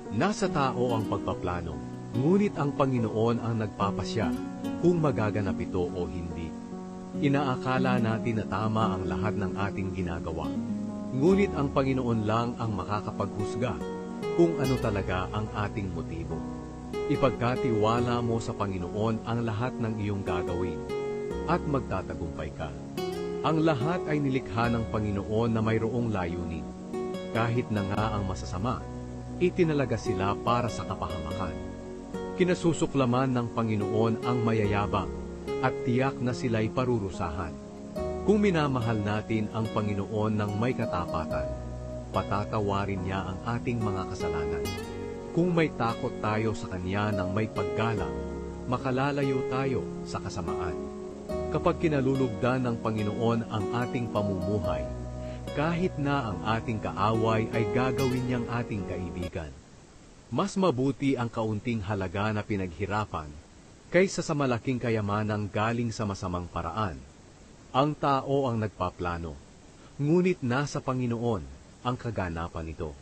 Nasa tao ang pagpaplano, ngunit ang Panginoon ang nagpapasya kung magaganap ito o hindi. Inaakala natin na tama ang lahat ng ating ginagawa, ngunit ang Panginoon lang ang makakapaghusga kung ano talaga ang ating motibo. Ipagkatiwala mo sa Panginoon ang lahat ng iyong gagawin at magtatagumpay ka. Ang lahat ay nilikha ng Panginoon na mayroong layunin. Kahit na nga ang masasama, itinalaga sila para sa kapahamakan. Kinasusuklaman ng Panginoon ang mayayabang at tiyak na sila'y parurusahan. Kung minamahal natin ang Panginoon ng may katapatan, patatawarin niya ang ating mga kasalanan. Kung may takot tayo sa Kanya ng may paggalang, makalalayo tayo sa kasamaan. Kapag kinalulugdan ng Panginoon ang ating pamumuhay, kahit na ang ating kaaway ay gagawin niyang ating kaibigan. Mas mabuti ang kaunting halaga na pinaghirapan kaysa sa malaking kayamanang galing sa masamang paraan. Ang tao ang nagpaplano, ngunit nasa Panginoon ang kaganapan nito.